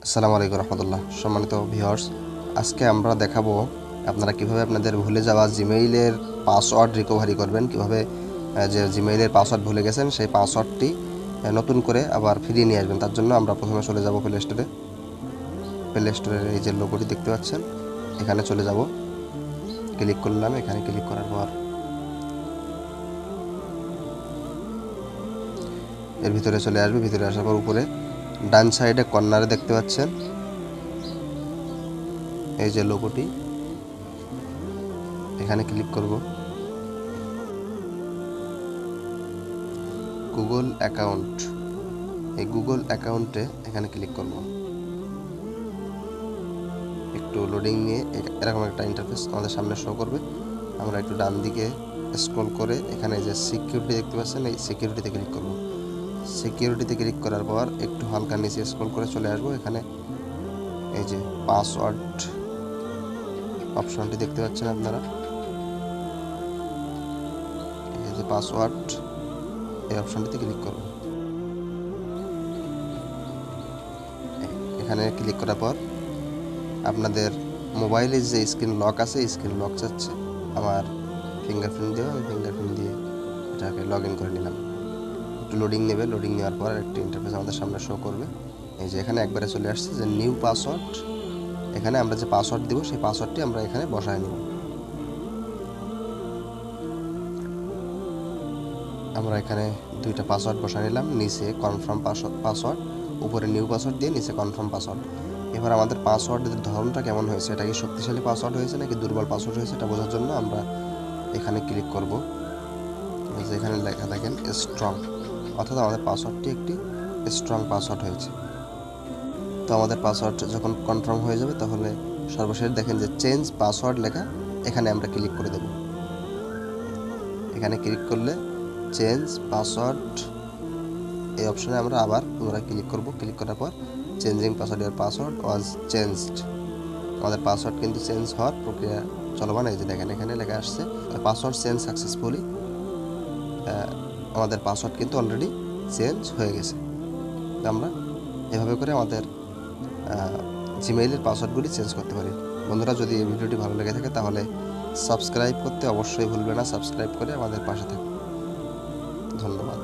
আসসালামু আলাইকুম রহমতুল্লাহ। সম্মানিত ভিউয়ার্স, আজকে আমরা দেখাবো আপনারা কিভাবে আপনাদের ভুলে যাওয়া জিমেইলের পাসওয়ার্ড রিকভারি করবেন, কিভাবে যে জিমেইলের পাসওয়ার্ড ভুলে গেছেন সেই পাসওয়ার্ডটি নতুন করে আবার ফিরিয়ে নিয়ে আসবেন। তার জন্য আমরা প্রথমে চলে যাব প্লে স্টোরে। প্লে স্টোরের এই যে লোগোটি দেখতে পাচ্ছেন, এখানে চলে যাব। ক্লিক করলাম। এখানে ক্লিক করার পর এর ভিতরে চলে আসবে। ভিতরে আসার পর উপরে ডান সাইডে কর্নারে দেখতে পাচ্ছেন এই যে লোগোটি, এখানে ক্লিক করব। গুগল অ্যাকাউন্ট, এই গুগল অ্যাকাউন্টে এখানে ক্লিক করব। একটু লোডিং নিয়ে এরকম একটা ইন্টারফেস আমাদের সামনে শো করবে। আমরা একটু ডান দিকে স্ক্রল করে এখানে যে সিকিউরিটি দেখতে পাচ্ছেন, এই সিকিউরিটিতে ক্লিক করব। সিকিউরিটিতে ক্লিক করার পর একটু হালকা নিচে স্ক্রল করে চলে আসবো। এখানে এই যে পাসওয়ার্ড অপশনটি দেখতে পাচ্ছেন আপনারা, এই যে পাসওয়ার্ড, এই অপশনটিতে ক্লিক করব। এখানে ক্লিক করার পর আপনাদের মোবাইলের যে স্ক্রিন লক আছে, স্ক্রিন লক চাচ্ছে। আমার ফিঙ্গারপ্রিন্ট দিয়ে, আমি ফিঙ্গারপ্রিন্ট দিয়ে এটাকে লগ ইন করে নিলাম। একটু লোডিং নেবে। লোডিং নেওয়ার পর একটি ইন্টারফেস আমাদের সামনে শো করবে। এই যে এখানে একবারে চলে আসছে যে নিউ পাসওয়ার্ড। এখানে আমরা যে পাসওয়ার্ড দিব সেই পাসওয়ার্ডটি আমরা এখানে বসায় নেব। আমরা এখানে দুইটা পাসওয়ার্ড বসায় নিলাম। নিচে কনফার্ম পাসওয়ার্ড, উপরে নিউ পাসওয়ার্ড দিয়ে নিচে কনফার্ম পাসওয়ার্ড। এবার আমাদের পাসওয়ার্ডের ধরনটা কেমন হয়েছে, এটা কি শক্তিশালী পাসওয়ার্ড হয়েছে নাকি দুর্বল পাসওয়ার্ড হয়েছে, এটা বোঝার জন্য আমরা এখানে ক্লিক করব। এখানে লেখা দেখেন স্ট্রং, অর্থাৎ আমাদের পাসওয়ার্ডটি একটি স্ট্রং পাসওয়ার্ড হয়েছে। তো আমাদের পাসওয়ার্ড যখন কনফার্ম হয়ে যাবে তাহলে সর্বশেষ দেখেন যে চেঞ্জ পাসওয়ার্ড লেখা, এখানে আমরা ক্লিক করে দেব। এখানে ক্লিক করলে চেঞ্জ পাসওয়ার্ড, এই অপশনে আমরা আবার পুনরায় ক্লিক করব। ক্লিক করার পর চেঞ্জিং পাসওয়ার্ড, ইয়ার পাসওয়ার্ড ওয়াজ চেঞ্জড, আমাদের পাসওয়ার্ড কিন্তু চেঞ্জ হওয়ার প্রক্রিয়া চলমান। এই যে দেখেন এখানে লেখা আসছে পাসওয়ার্ড চেঞ্জ সাকসেসফুলি, আমাদের পাসওয়ার্ড কিন্তু অলরেডি চেঞ্জ হয়ে গেছে। আমরা এভাবে করে আমাদের জিমেইলের পাসওয়ার্ডগুলি চেঞ্জ করতে পারি। বন্ধুরা, যদি এই ভিডিওটি ভালো লেগে থাকে তাহলে সাবস্ক্রাইব করতে অবশ্যই ভুলবে না। সাবস্ক্রাইব করে আমাদের পাশে থাকুন। ধন্যবাদ।